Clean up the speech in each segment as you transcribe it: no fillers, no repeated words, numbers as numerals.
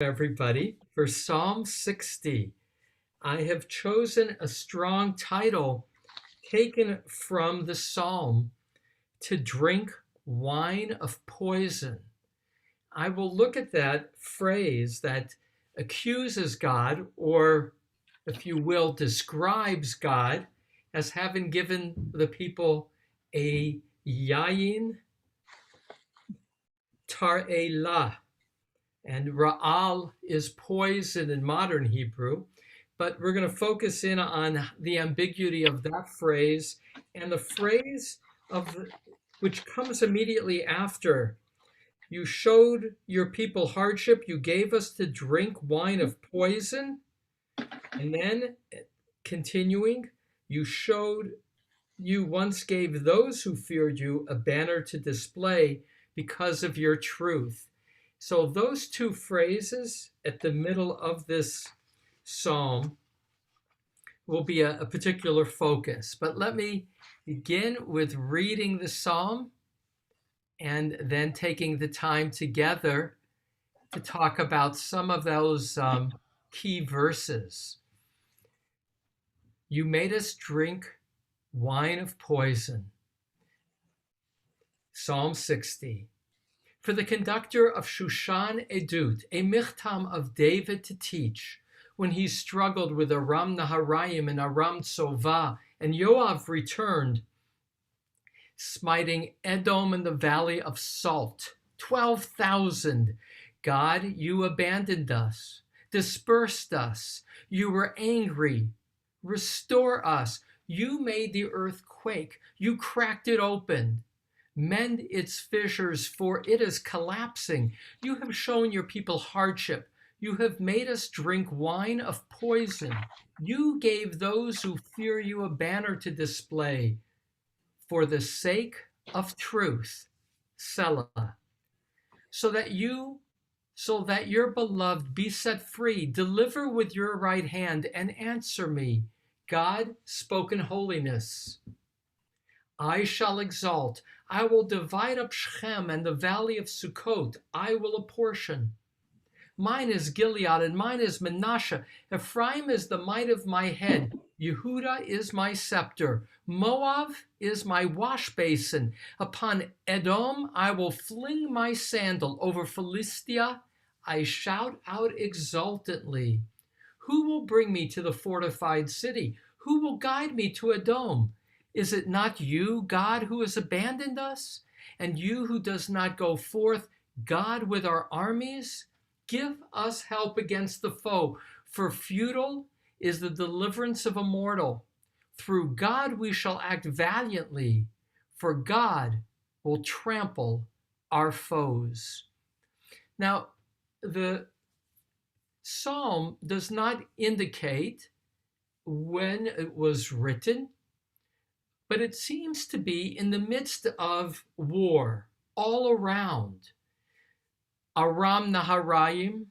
Everybody, for Psalm 60. I have chosen a strong title taken from the psalm, To Drink Wine of Poison. I will look at that phrase that accuses God, or if you will, describes God as having given the people a yayin tar'elah, and Ra'al is poison in modern Hebrew. But we're going to focus in on the ambiguity of that phrase and the phrase which comes immediately after. You showed your people hardship. You gave us to drink wine of poison. And then continuing, you once gave those who feared you a banner to display because of your truth. So those two phrases at the middle of this psalm will be a particular focus. But let me begin with reading the psalm and then taking the time together to talk about some of those key verses. You made us drink wine of poison. Psalm 60. For the conductor of Shushan Edut, a michtam of David to teach, when he struggled with Aram Naharaim and Aram Tzova, and Yoav returned, smiting Edom in the valley of Salt, 12,000. God, you abandoned us, dispersed us. You were angry. Restore us. You made the earth quake. You cracked it open. Mend its fissures, for it is collapsing. You have shown your people hardship. You have made us drink wine of poison. You gave those who fear you a banner to display. For the sake of truth, Selah, so that your beloved be set free. Deliver with your right hand and answer me. God spoke in holiness. I shall exalt. I will divide up Shechem and the valley of Sukkot. I will apportion. Mine is Gilead and mine is Manasseh. Ephraim is the might of my head. Yehuda is my scepter. Moab is my wash basin. Upon Edom I will fling my sandal. Over Philistia I shout out exultantly. Who will bring me to the fortified city? Who will guide me to Edom? Is it not you, God, who has abandoned us? And you who does not go forth, God with our armies? Give us help against the foe, for futile is the deliverance of a mortal. Through God we shall act valiantly, for God will trample our foes. Now, the psalm does not indicate when it was written, but it seems to be in the midst of war all around. Aram Naharaim,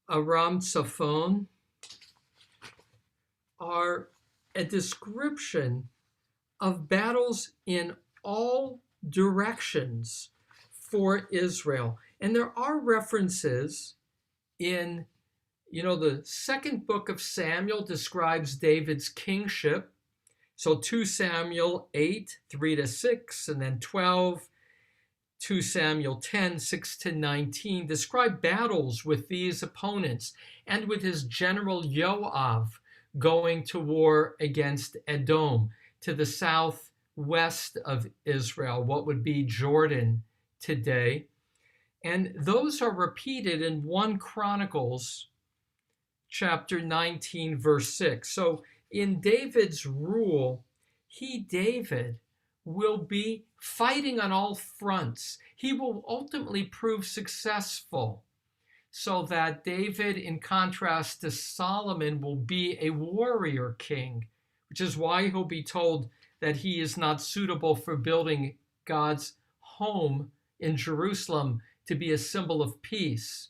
Aram Tzafon are a description of battles in all directions for Israel. And there are references in, the second book of Samuel describes David's kingship. So 2 Samuel 8, 3-6, and then 12, 2 Samuel 10, 6-19 describe battles with these opponents and with his general Yoav going to war against Edom to the southwest of Israel, what would be Jordan today. And those are repeated in 1 Chronicles chapter 19, verse 6. So in David's rule, David, will be fighting on all fronts. He will ultimately prove successful, so that David, in contrast to Solomon, will be a warrior king, which is why he'll be told that he is not suitable for building God's home in Jerusalem to be a symbol of peace.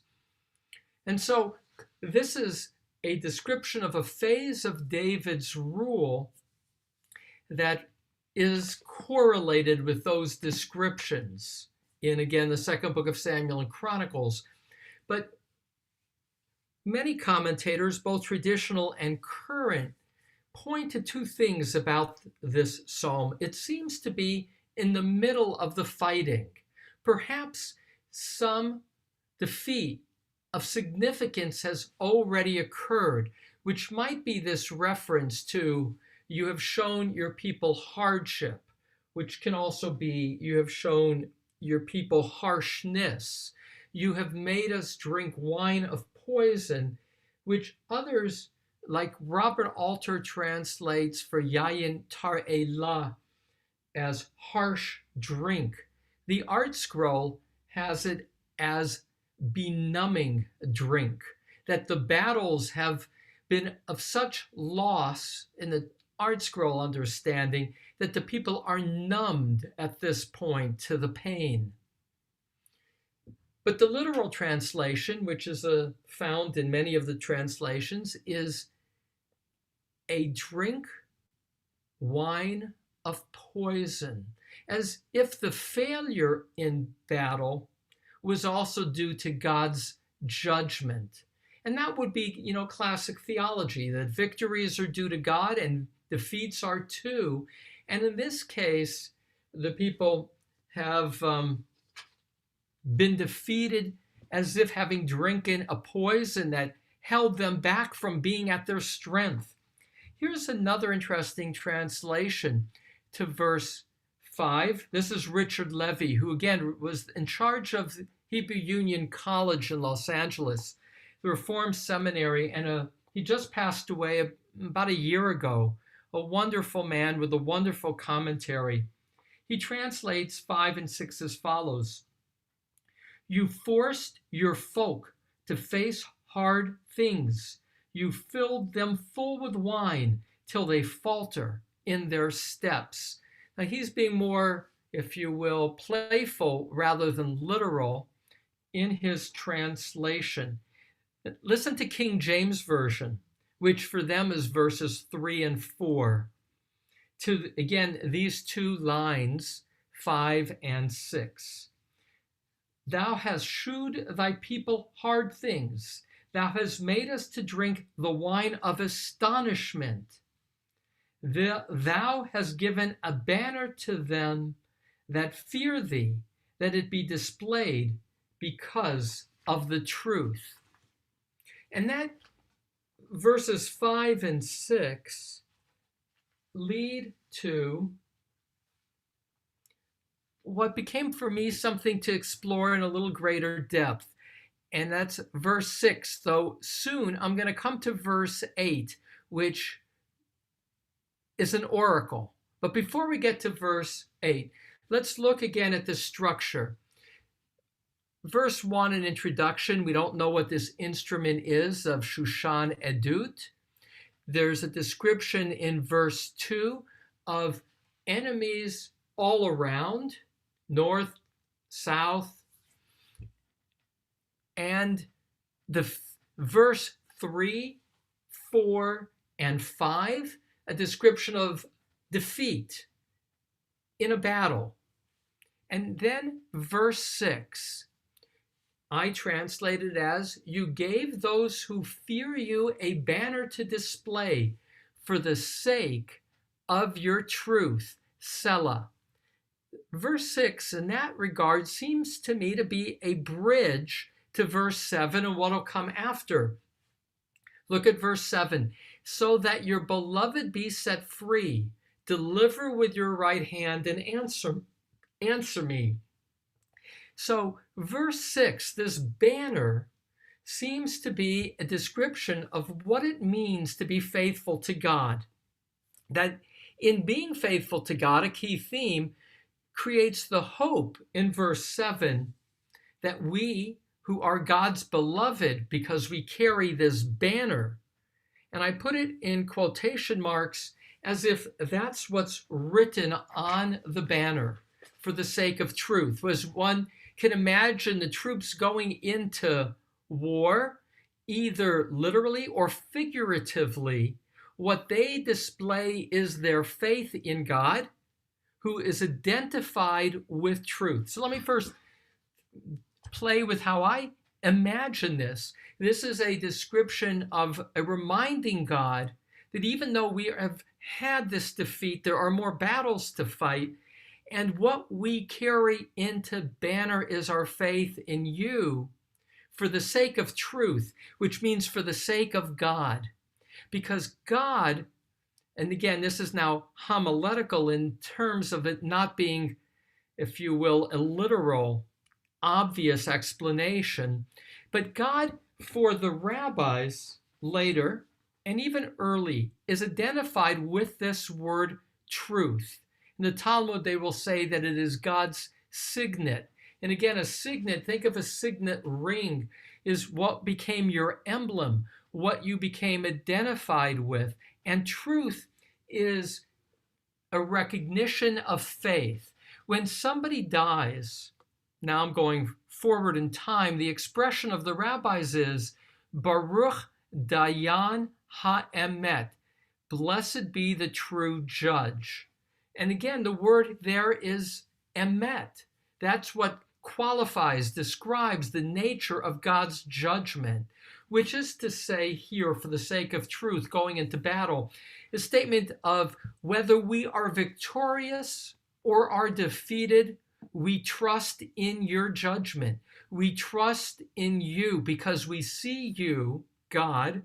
And so this is a description of a phase of David's rule that is correlated with those descriptions in, again, the second book of Samuel and Chronicles. But many commentators, both traditional and current, point to two things about this psalm. It seems to be in the middle of the fighting. Perhaps some defeat of significance has already occurred, which might be this reference to, you have shown your people hardship, which can also be, you have shown your people harshness. You have made us drink wine of poison, which others, like Robert Alter, translates for yayin tar'elah as harsh drink. The Art Scroll has it as benumbing drink, that the battles have been of such loss in the Art Scroll understanding that the people are numbed at this point to the pain. But the literal translation, which is found in many of the translations, is a drink wine of poison, as if the failure in battle was also due to God's judgment. And that would be, classic theology, that victories are due to God and defeats are too. And in this case, the people have been defeated as if having drinking a poison that held them back from being at their strength. Here's another interesting translation to verse 5. This is Richard Levy, who again was in charge of Hebrew Union College in Los Angeles, the Reformed Seminary, and he just passed away about a year ago, a wonderful man with a wonderful commentary. He translates 5 and 6 as follows. You forced your folk to face hard things. You filled them full with wine till they falter in their steps. Now he's being more, if you will, playful rather than literal in his translation. Listen to King James Version, which for them is verses 3 and 4. To, again, these two lines, 5 and 6. Thou hast shewed thy people hard things. Thou hast made us to drink the wine of astonishment. Thou hast given a banner to them that fear thee, that it be displayed because of the truth. And that verses 5 and 6 lead to what became for me something to explore in a little greater depth. And that's verse 6. Though soon I'm going to come to verse 8, which is an oracle. But before we get to verse 8, let's look again at the structure. Verse 1, an introduction. We don't know what this instrument is of Shushan Edut. There's a description in verse 2 of enemies all around, north, south, and the verse 3, 4, and 5, a description of defeat in a battle. And then verse 6, I translate it as, you gave those who fear you a banner to display for the sake of your truth, Selah. Verse 6 in that regard seems to me to be a bridge to verse 7 and what will come after. Look at verse 7. So that your beloved be set free, deliver with your right hand and answer me. So verse 6, this banner, seems to be a description of what it means to be faithful to God. That in being faithful to God, a key theme, creates the hope in verse 7 that we who are God's beloved, because we carry this banner, and I put it in quotation marks as if that's what's written on the banner, for the sake of truth. Was one can imagine the troops going into war, either literally or figuratively. What they display is their faith in God, who is identified with truth. So let me first play with how I imagine this. This is a description of a reminding God that even though we have had this defeat, there are more battles to fight. And what we carry into banner is our faith in you for the sake of truth, which means for the sake of God. Because God, and again, this is now homiletical in terms of it not being, if you will, a literal, obvious explanation, but God, for the rabbis later and even early, is identified with this word truth. In the Talmud, they will say that it is God's signet. And again, a signet, think of a signet ring, is what became your emblem, what you became identified with. And truth is a recognition of faith. When somebody dies, now I'm going forward in time, the expression of the rabbis is Baruch Dayan HaEmet, blessed be the true judge. And again, the word there is emet. That's what qualifies, describes the nature of God's judgment, which is to say here, for the sake of truth, going into battle, a statement of whether we are victorious or are defeated, we trust in your judgment. We trust in you because we see you, God,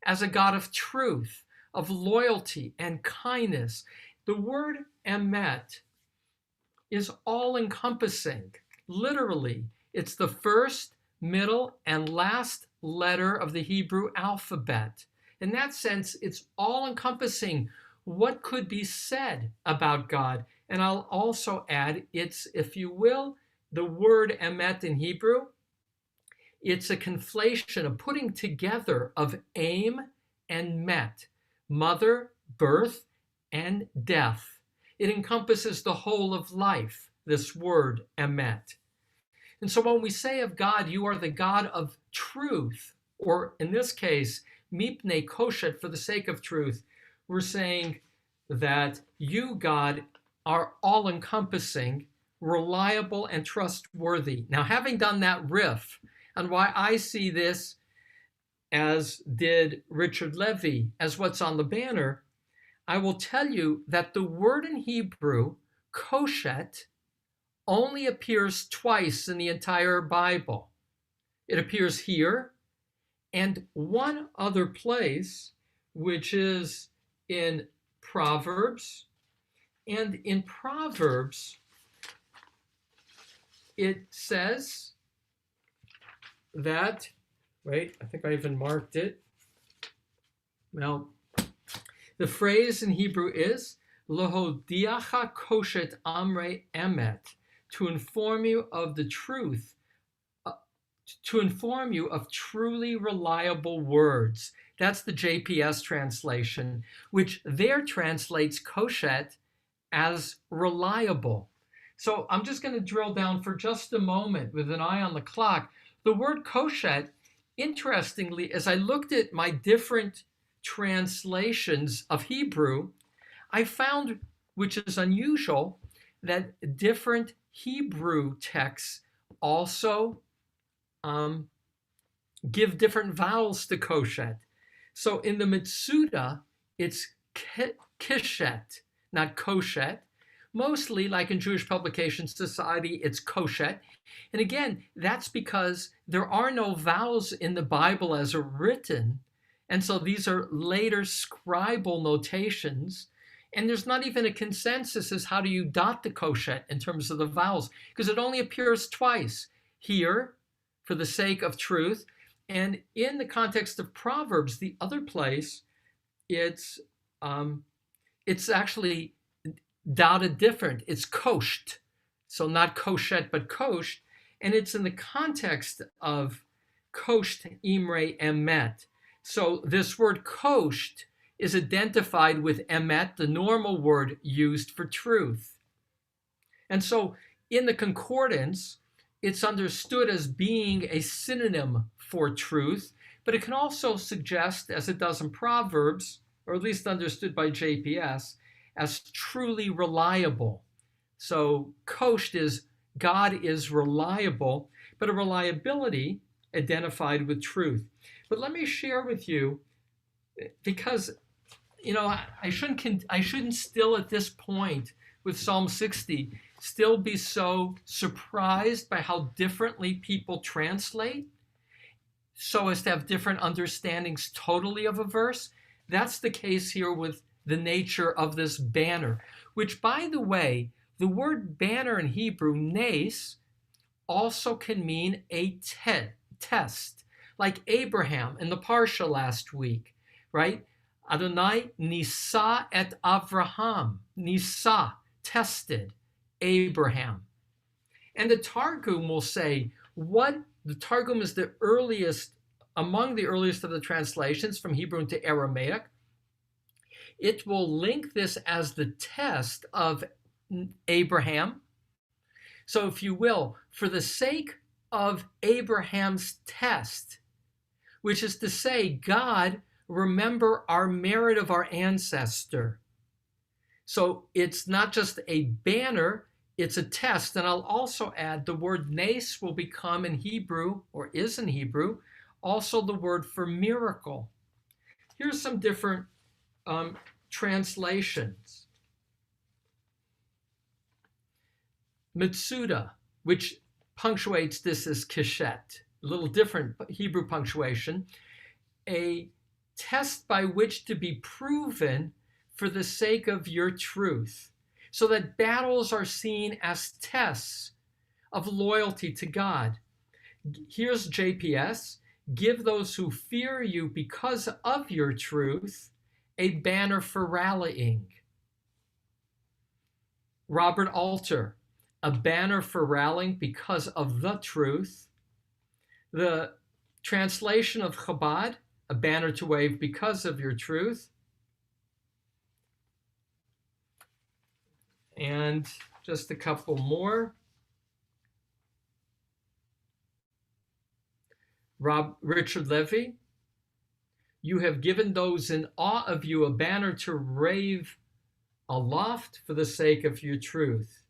as a God of truth, of loyalty and kindness. The word emet is all-encompassing. Literally, it's the first, middle, and last letter of the Hebrew alphabet. In that sense, it's all-encompassing. What could be said about God? And I'll also add, it's, if you will, the word emet in Hebrew, it's a conflation, a putting together of aim and met, mother, birth, and death. It encompasses the whole of life, this word emet. And so when we say of God, you are the God of truth, or in this case, mipnei koshet, for the sake of truth, we're saying that you, God, are all-encompassing, reliable, and trustworthy. Now, having done that riff on why I see this, as did Richard Levy, as what's on the banner, I will tell you that the word in Hebrew, koshet, only appears twice in the entire Bible. It appears here and one other place, which is in Proverbs. And in Proverbs, it says that, wait, I think I even marked it. Well, the phrase in Hebrew is Lohodiacha koshet amre emet, to inform you of the truth, to inform you of truly reliable words. That's the JPS translation, which there translates koshet as reliable. So I'm just going to drill down for just a moment with an eye on the clock. The word koshet, interestingly, as I looked at my different translations of Hebrew, I found, which is unusual, that different Hebrew texts also give different vowels to koshet. So in the Mitsuda, it's kishet, not koshet. Mostly, like in Jewish Publication Society, it's koshet. And again, that's because there are no vowels in the Bible as written. And so these are later scribal notations. And there's not even a consensus as how do you dot the koshet in terms of the vowels, because it only appears twice here for the sake of truth. And in the context of Proverbs, the other place, it's actually dotted different. It's kosht. So not koshet, but kosht. And it's in the context of kosht imre emet. So this word kosht is identified with emet, the normal word used for truth. And so in the concordance, it's understood as being a synonym for truth, but it can also suggest, as it does in Proverbs, or at least understood by JPS, as truly reliable. So kosht is God is reliable, but a reliability identified with truth. But let me share with you, because I shouldn't still at this point with Psalm 60 still be so surprised by how differently people translate so as to have different understandings totally of a verse. That's the case here with the nature of this banner, which, by the way, the word banner in Hebrew, nes, also can mean a test, like Abraham in the Parsha last week, right? Adonai nisa et Avraham, nisa, tested Abraham. And the Targum will say, the Targum is the earliest, among the earliest of the translations from Hebrew into Aramaic. It will link this as the test of Abraham. So if you will, for the sake of Abraham's test, which is to say, God, remember our merit of our ancestor. So it's not just a banner, it's a test. And I'll also add the word nes will become in Hebrew, or is in Hebrew, also the word for miracle. Here's some different translations. Mitsuda, which punctuates this as keshet, a little different Hebrew punctuation, a test by which to be proven for the sake of your truth, so that battles are seen as tests of loyalty to God. Here's JPS, give those who fear you because of your truth a banner for rallying. Robert Alter, a banner for rallying because of the truth. The translation of Chabad, a banner to wave because of your truth. And just a couple more. Richard Levy, you have given those in awe of you a banner to rave aloft for the sake of your truth.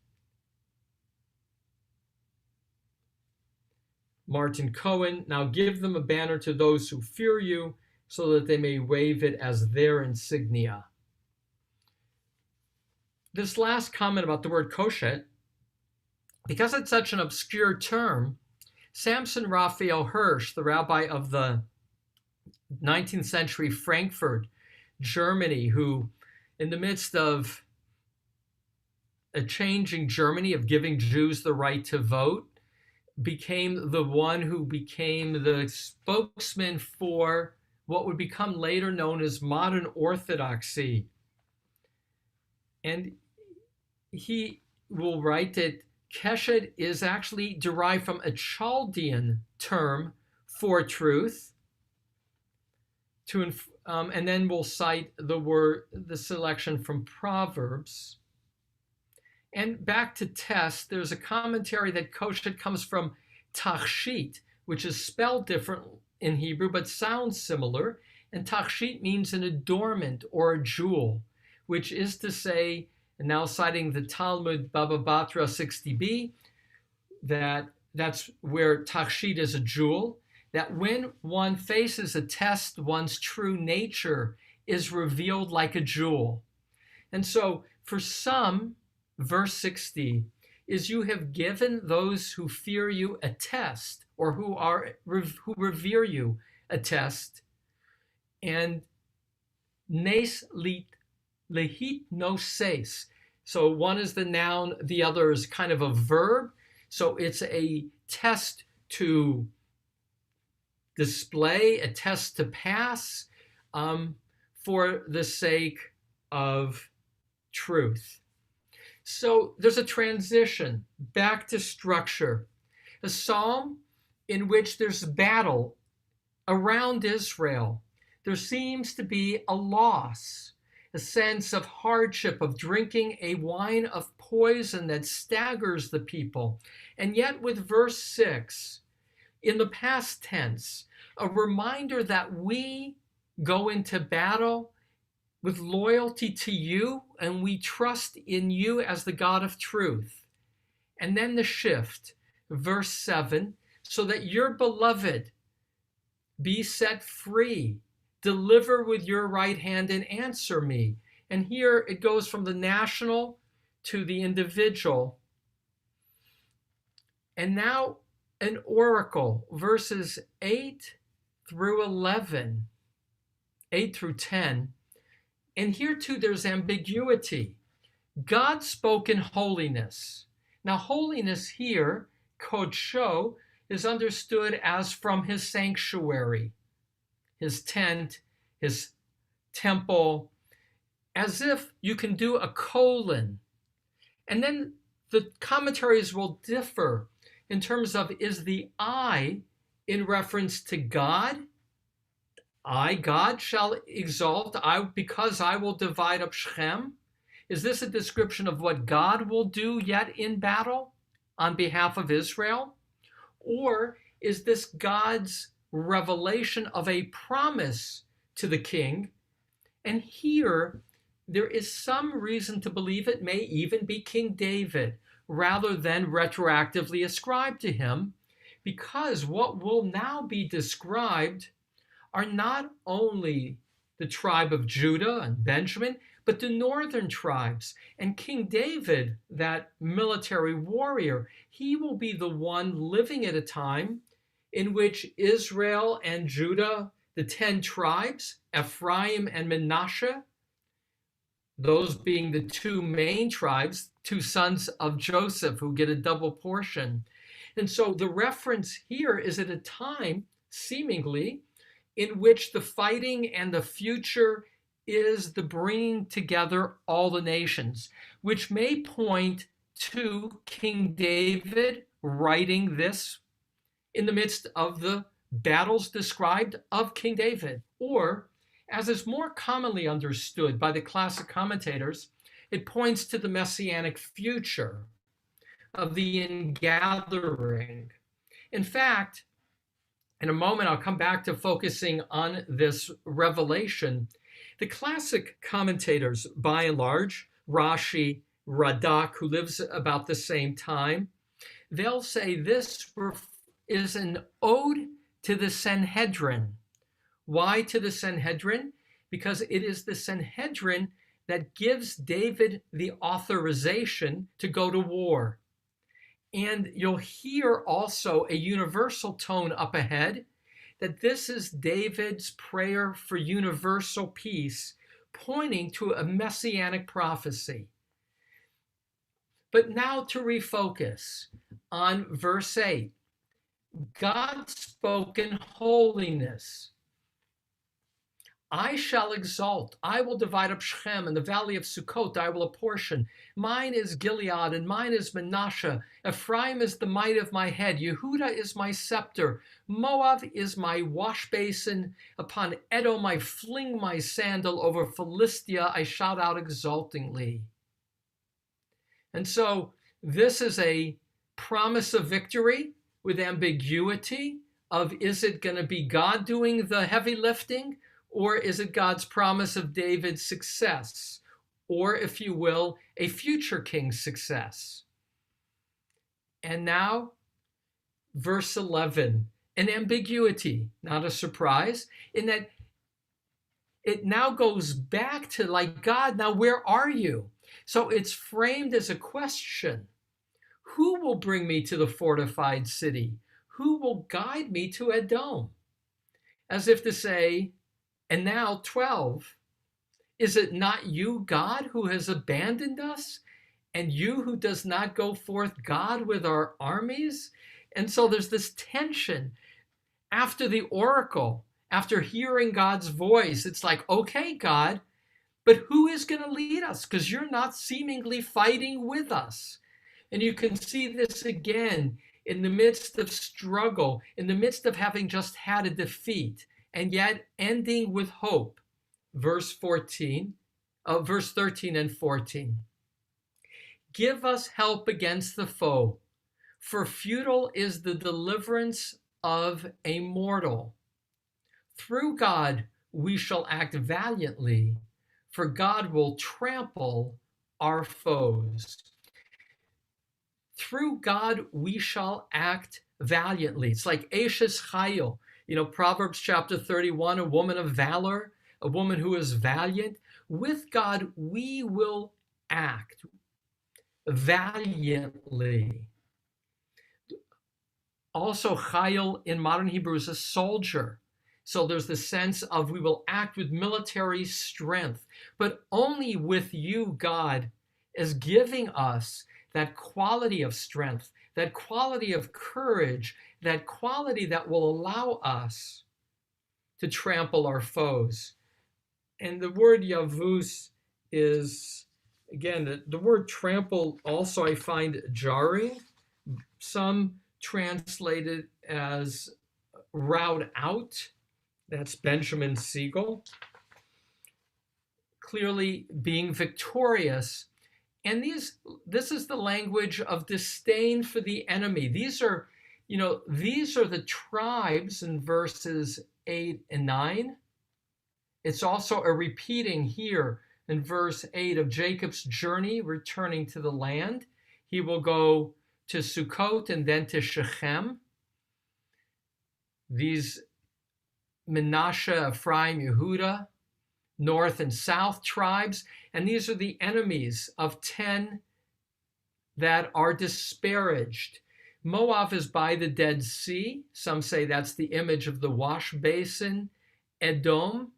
Martin Cohen, now give them a banner to those who fear you so that they may wave it as their insignia. This last comment about the word koshet, because it's such an obscure term, Samson Raphael Hirsch, the rabbi of the 19th century Frankfurt, Germany, who in the midst of a changing Germany of giving Jews the right to vote, became the one who became the spokesman for what would become later known as modern Orthodoxy. And he will write that Keshet is actually derived from a Chaldean term for truth. And then we'll cite the selection from Proverbs. And back to test, there's a commentary that koshet comes from tachshit, which is spelled different in Hebrew but sounds similar. And tachshit means an adornment or a jewel, which is to say, and now citing the Talmud Baba Batra 60b, that's where tachshit is a jewel, that when one faces a test, one's true nature is revealed like a jewel. And so for some, verse 60 is you have given those who fear you a test, or who revere you a test. And nes lehit no ses. So one is the noun, the other is kind of a verb. So it's a test to display, a test to pass, for the sake of truth. So there's a transition back to structure. A psalm in which there's battle around Israel. There seems to be a loss, a sense of hardship, of drinking a wine of poison that staggers the people. And yet with verse 6, in the past tense, a reminder that we go into battle with loyalty to you, and we trust in you as the God of truth. And then the shift, verse 7, so that your beloved be set free, deliver with your right hand and answer me. And here it goes from the national to the individual. And now an oracle, verses 8 through 11, 8 through 10. And here too there's ambiguity. God spoke in holiness. Now holiness here, kodsho, is understood as from his sanctuary, his tent, his temple, as if you can do a colon. And then the commentaries will differ in terms of, is the I in reference to God? I, God, shall exalt, because I will divide up Shechem. Is this a description of what God will do yet in battle on behalf of Israel? Or is this God's revelation of a promise to the king? And here, there is some reason to believe it may even be King David, rather than retroactively ascribed to him, because what will now be described are not only the tribe of Judah and Benjamin, but the northern tribes. And King David, that military warrior, he will be the one living at a time in which Israel and Judah, the 10 tribes, Ephraim and Manasseh, those being the two main tribes, two sons of Joseph who get a double portion. And so the reference here is at a time, seemingly, in which the fighting and the future is the bringing together all the nations, which may point to King David writing this in the midst of the battles described of King David. Or, as is more commonly understood by the classic commentators, it points to the messianic future of the ingathering. In fact, in a moment, I'll come back to focusing on this revelation. The classic commentators, by and large, Rashi, Radak, who lives about the same time, they'll say this is an ode to the Sanhedrin. Why to the Sanhedrin? Because it is the Sanhedrin that gives David the authorization to go to war. And you'll hear also a universal tone up ahead, that this is David's prayer for universal peace, pointing to a messianic prophecy. But now to refocus on verse 8. God spoke in holiness. I shall exalt. I will divide up Shechem, and the valley of Sukkot I will apportion. Mine is Gilead, and mine is Manasseh. Ephraim is the might of my head. Yehuda is my scepter. Moab is my wash basin. Upon Edom I fling my sandal. Over Philistia I shout out exultingly. And so this is a promise of victory with ambiguity of, is it going to be God doing the heavy lifting? Or is it God's promise of David's success? Or, if you will, a future king's success? And now, verse 11, an ambiguity, not a surprise, in that it now goes back to, like, God, now where are you? So it's framed as a question. Who will bring me to the fortified city? Who will guide me to Edom? As if to say, and now 12, is it not you, God, who has abandoned us? And you who does not go forth, God, with our armies? And so there's this tension. After the oracle, after hearing God's voice, it's like, okay, God, but who is going to lead us? Because you're not seemingly fighting with us. And you can see this again in the midst of struggle, in the midst of having just had a defeat, and yet ending with hope. Verse 13 and 14. Give us help against the foe, for futile is the deliverance of a mortal. Through God we shall act valiantly, for God will trample our foes. Through God, we shall act valiantly. It's like Eshes Chayil, Proverbs chapter 31, a woman of valor, a woman who is valiant. With God, we will act valiantly. Also, Chayil in modern Hebrew is a soldier. So there's the sense of we will act with military strength, but only with you, God, is giving us that quality of strength, that quality of courage, that quality that will allow us to trample our foes. And the word Yavus is, again, the word trample also I find jarring. Some translate it as rout out. That's Benjamin Siegel. Clearly being victorious. And this is the language of disdain for the enemy. These are the tribes in verses 8 and 9. It's also a repeating here in verse 8 of Jacob's journey returning to the land. He will go to Sukkot and then to Shechem. These Menashe, Ephraim, Yehuda, north and south tribes, and these are the enemies of 10 that are disparaged. Moab is by the Dead Sea. Some say that's the image of the wash basin. Edom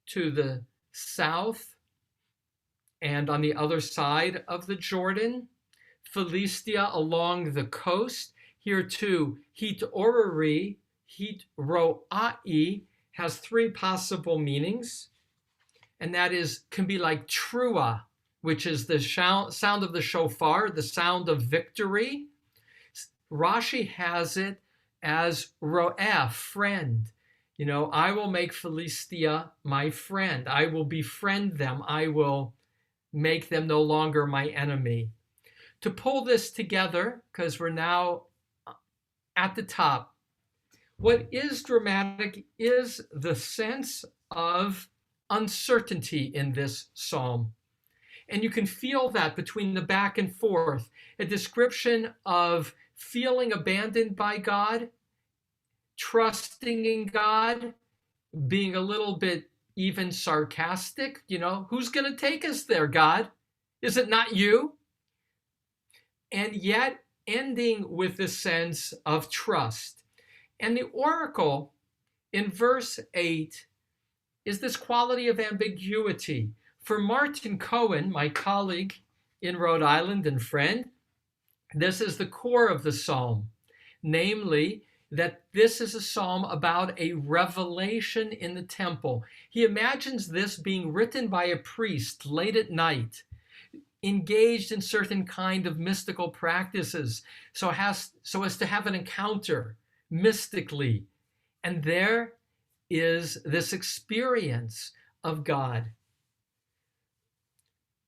to the south and on the other side of the Jordan. Philistia along the coast. Here too, Het Orari, Het Roai has three possible meanings, and that can be like trua, which is the sound of the shofar, the sound of victory. Rashi has it as ro'eh, friend. I will make Philistia my friend. I will befriend them. I will make them no longer my enemy. To pull this together, because we're now at the top, what is dramatic is the sense of uncertainty in this psalm. And you can feel that between the back and forth, a description of feeling abandoned by God, trusting in God, being a little bit even sarcastic. Who's going to take us there, God? Is it not you? And yet ending with the sense of trust. And the oracle in verse 8 is this quality of ambiguity. For Martin Cohen, my colleague in Rhode Island and friend, this is the core of the psalm, namely that this is a psalm about a revelation in the temple. He imagines this being written by a priest late at night, engaged in certain kind of mystical practices, so as to have an encounter mystically. And there is this experience of God.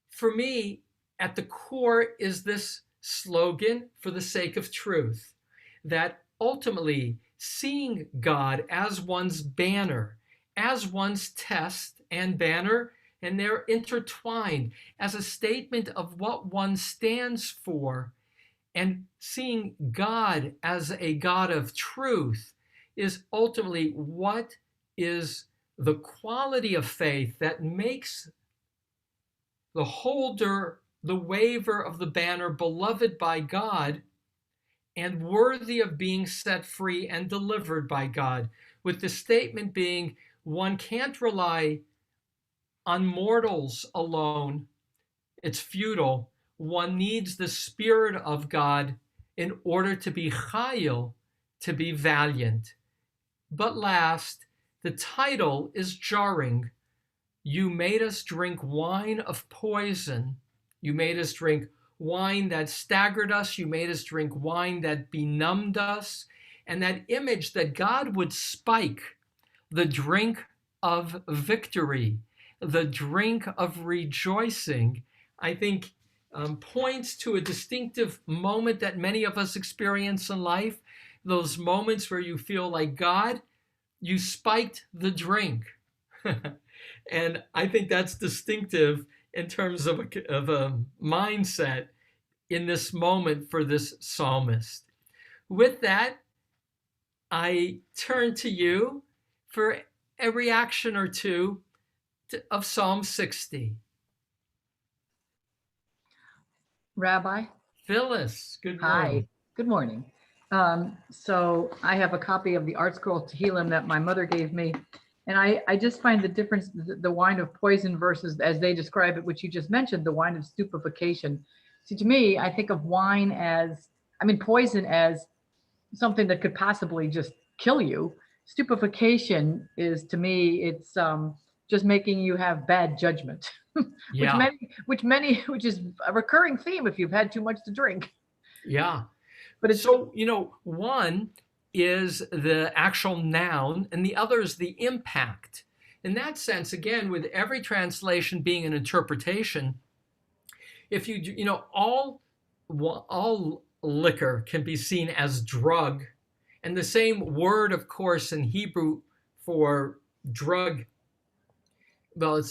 For me, at the core is this slogan, for the sake of truth, that ultimately seeing God as one's banner, as one's test and banner, and they're intertwined as a statement of what one stands for, and seeing God as a God of truth is ultimately what is the quality of faith that makes the holder, the waver of the banner, beloved by God and worthy of being set free and delivered by God. With the statement being, one can't rely on mortals alone. It's futile. One needs the Spirit of God in order to be chayil, to be valiant. But last, the title is jarring. You made us drink wine of poison. You made us drink wine that staggered us. You made us drink wine that benumbed us. And that image that God would spike the drink of victory, the drink of rejoicing, I think points to a distinctive moment that many of us experience in life. Those moments where you feel like, God, you spiked the drink. And I think that's distinctive in terms of a mindset. in this moment for this psalmist. With that, I turn to you for a reaction or two of Psalm 60. Rabbi? Phyllis, good Hi, morning. good morning. So I have a copy of the Art Scroll Tehillim that my mother gave me. And I just find the difference, the wine of poison versus, as they describe it, which you just mentioned, the wine of stupefaction. See, to me, I think of wine as, poison as something that could possibly just kill you. Stupefaction is, to me, it's just making you have bad judgment, Yeah, which is a recurring theme if you've had too much to drink. yeah. But it's So, one is the actual noun and the other is the impact. In that sense, again, with every translation being an interpretation, if all liquor can be seen as drug, and the same word, of course, in Hebrew for drug, well,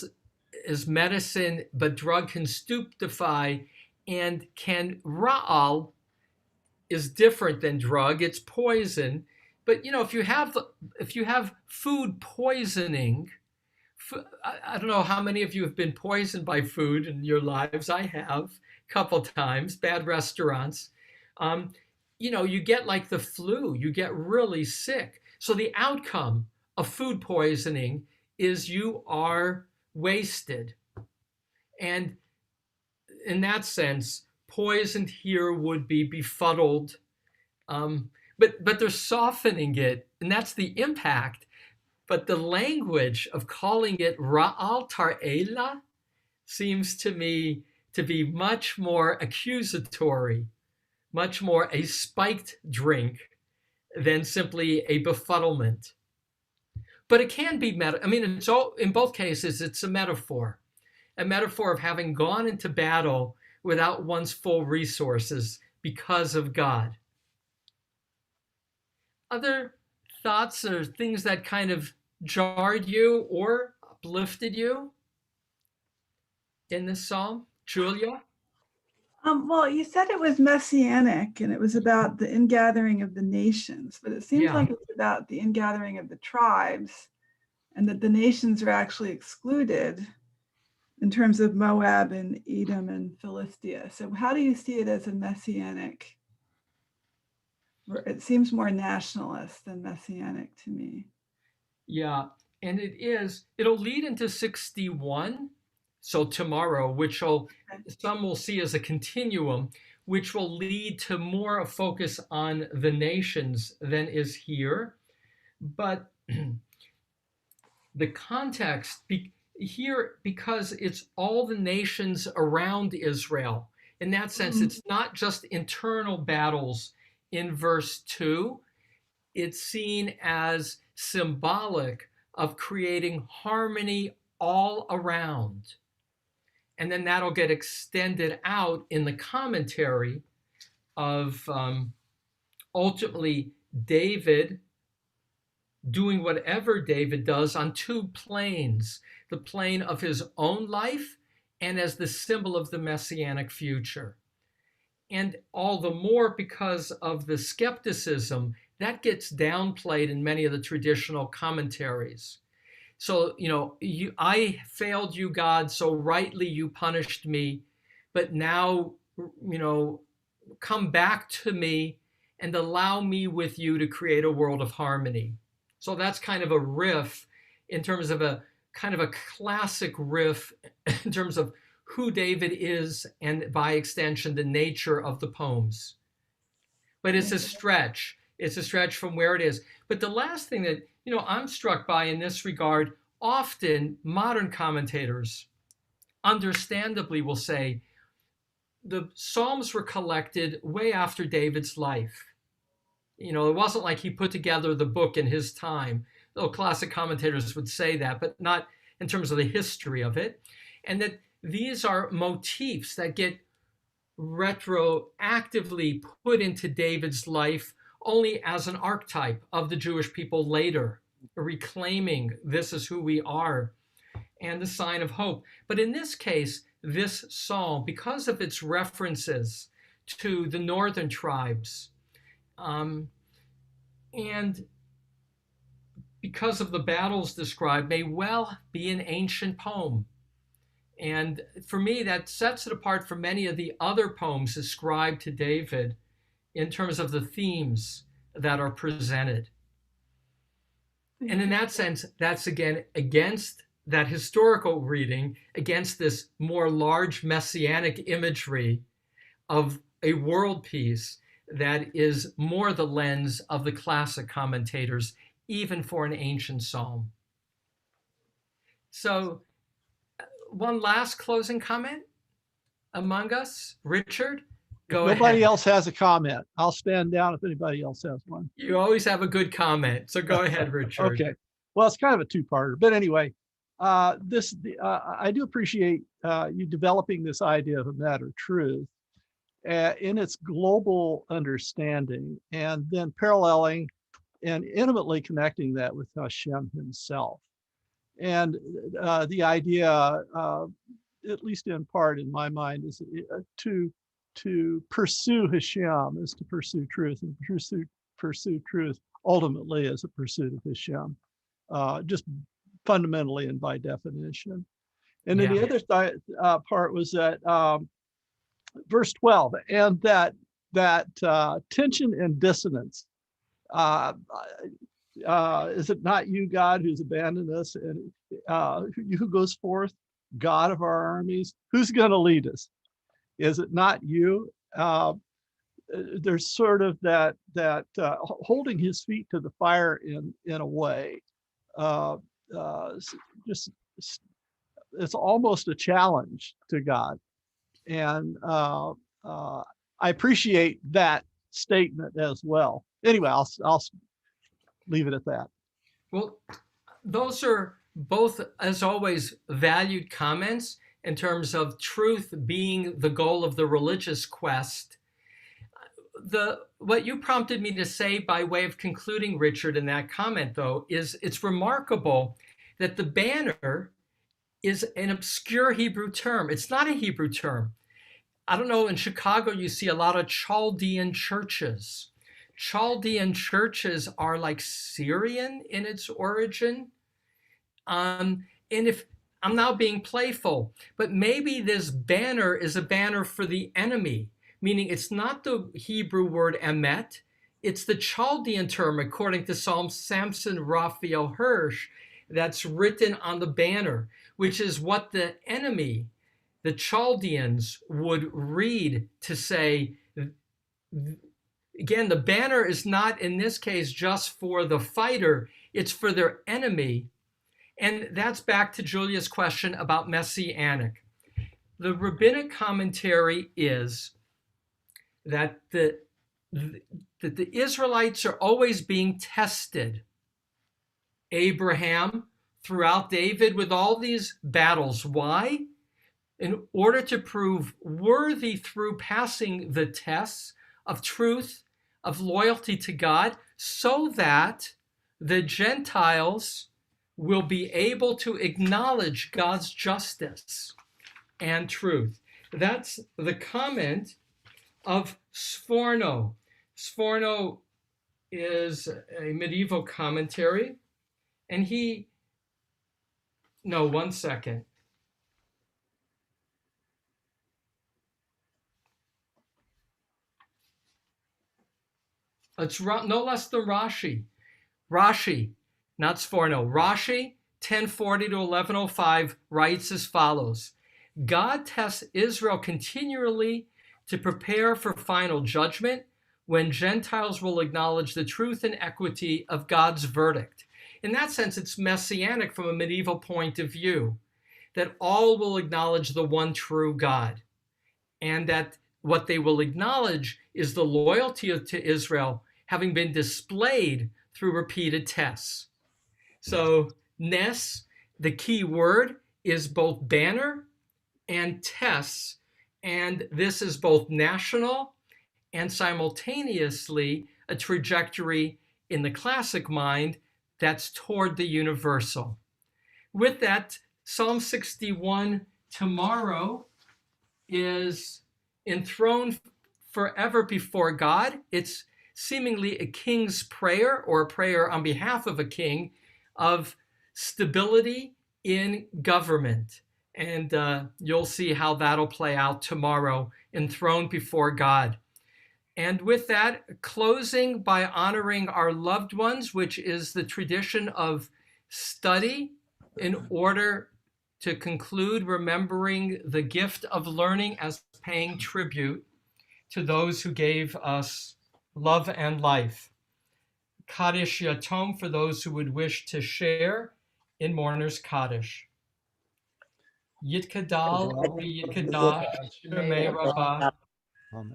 is medicine, but drug can stupefy and can ra'al is different than drug. It's poison. But if you have food poisoning, I don't know how many of you have been poisoned by food in your lives. I have a couple times, bad restaurants. You get like the flu, you get really sick. So the outcome of food poisoning is you are wasted. And in that sense, poisoned here would be befuddled. But they're softening it, and that's the impact. But the language of calling it Ra'al Tar'ela seems to me to be much more accusatory, much more a spiked drink than simply a befuddlement. But it can be it's all, in both cases, it's a metaphor of having gone into battle without one's full resources because of God. Other thoughts or things that kind of jarred you or uplifted you in this psalm? Julia? Well, you said it was messianic and it was about the ingathering of the nations, but it seems like it's about the ingathering of the tribes and that the nations are actually excluded in terms of Moab and Edom and Philistia. So how do you see it as a messianic? It seems more nationalist than messianic to me. Yeah, and it'll lead into 61. So tomorrow, some will see as a continuum, which will lead to more a focus on the nations than is here. But the context here, because it's all the nations around Israel, in that sense, it's not just internal battles in verse 2. It's seen as symbolic of creating harmony all around. And then that'll get extended out in the commentary of ultimately David doing whatever David does on two planes, the plane of his own life and as the symbol of the messianic future. And all the more because of the skepticism that gets downplayed in many of the traditional commentaries. So, I failed you, God, so rightly you punished me, but now, come back to me and allow me with you to create a world of harmony. So that's kind of a riff in terms of a kind of a classic riff in terms of who David is and by extension, the nature of the poems. But it's a stretch. It's a stretch from where it is. But the last thing that, I'm struck by in this regard, often modern commentators understandably will say the Psalms were collected way after David's life. It wasn't like he put together the book in his time, though classic commentators would say that, but not in terms of the history of it. And that these are motifs that get retroactively put into David's life only as an archetype of the Jewish people later, reclaiming this is who we are and the sign of hope. But in this case, this psalm, because of its references to the northern tribes. And because of the battles described, may well be an ancient poem. And for me, that sets it apart from many of the other poems ascribed to David in terms of the themes that are presented. And in that sense, that's again against that historical reading, against this more large messianic imagery of a world peace that is more the lens of the classic commentators, even for an ancient psalm. So, one last closing comment among us. Richard, go ahead. Nobody else has a comment. I'll stand down if anybody else has one. You always have a good comment, so go ahead, Richard. Okay. Well, it's kind of a two-parter, but anyway, I do appreciate you developing this idea of a matter of truth in its global understanding, and then paralleling and intimately connecting that with Hashem himself. And the idea, at least in part in my mind, is to pursue Hashem is to pursue truth, and pursue truth ultimately is a pursuit of Hashem, just fundamentally and by definition. And then the other part was that verse 12, and that tension and dissonance. Is it not you, God, who's abandoned us, and who goes forth, God of our armies? Who's going to lead us? Is it not you? There's sort of that holding his feet to the fire in a way. Just it's almost a challenge to God, and I appreciate that statement as well. Anyway, I'll leave it at that. Well, those are both, as always, valued comments in terms of truth being the goal of the religious quest. What you prompted me to say by way of concluding, Richard, in that comment, though, is it's remarkable that the banner is an obscure Hebrew term. It's not a Hebrew term. I don't know, in Chicago, you see a lot of Chaldean churches. Chaldean churches are like Syrian in its origin. And if I'm now being playful, but maybe this banner is a banner for the enemy, meaning it's not the Hebrew word emet, it's the Chaldean term, according to Psalm Samson Raphael Hirsch, that's written on the banner, which is what the enemy, the Chaldeans, would read to say. Again, the banner is not, in this case, just for the fighter, it's for their enemy. And that's back to Julia's question about messianic. The rabbinic commentary is that the Israelites are always being tested. Abraham, throughout David, with all these battles. Why? In order to prove worthy through passing the tests of truth, of loyalty to God, so that the Gentiles will be able to acknowledge God's justice and truth. That's the comment of Sforno. Sforno is a medieval commentary, and one second. It's no less than Rashi. Rashi, not Sforno. Rashi, 1040 to 1105, writes as follows. God tests Israel continually to prepare for final judgment when Gentiles will acknowledge the truth and equity of God's verdict. In that sense, it's messianic from a medieval point of view, that all will acknowledge the one true God, and that what they will acknowledge is the loyalty to Israel having been displayed through repeated tests. So Nes, the key word, is both banner and tests, and this is both national and simultaneously a trajectory in the classic mind that's toward the universal. With that, Psalm 61 tomorrow is enthroned forever before God. It's seemingly a king's prayer, or a prayer on behalf of a king, of stability in government. And you'll see how that'll play out tomorrow, enthroned before God. And with that, closing by honoring our loved ones, which is the tradition of study in order to conclude remembering the gift of learning as paying tribute to those who gave us love and life. Kaddish Yatom for those who would wish to share in Mourner's Kaddish. Yitkadal v'yitkadash shemei rabbah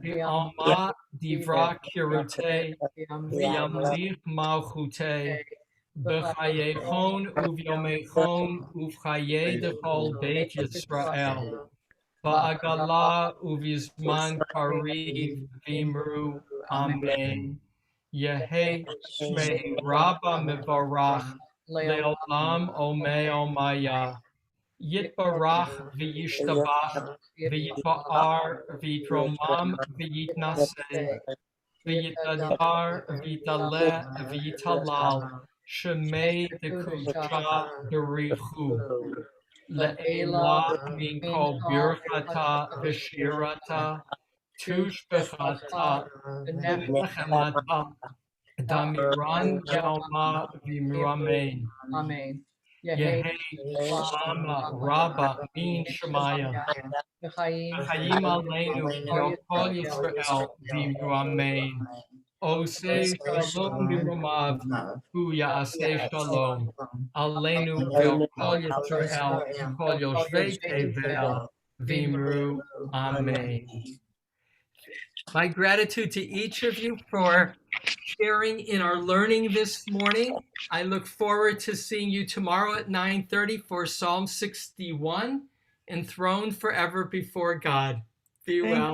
v'alma divra kirutei v'yamlich malchutei b'chayechon uv'yomechon uv'chayei dechol beit Yisrael v'agala uv'yizman kariv v'imru amen. Yehi shmei rabba mevarach le'olam omei omaya. Yitbarach v'yishtabach v'yitba'ar v'yitromam v'yitnaseh v'yitadar v'yitaleh v'yitalal shemei dekudcha b'richu le'elah min kol birchata v'shirata tush b'chata v'nechemata damiran yalma v'miramein. Amen. Yehi Shama Rabba Min Shemaya Chayim Aleinu Yokol Yisrael V'imru Amen. Oseh Shalom B'Romav Hu Ya'aseh Shalom Aleinu Yokol Yisrael Kol Yoshvei Tevel V'imru Amen. My gratitude to each of you for sharing in our learning this morning. I look forward to seeing you tomorrow at 9:30 for Psalm 61, enthroned forever before God. Be Thank well.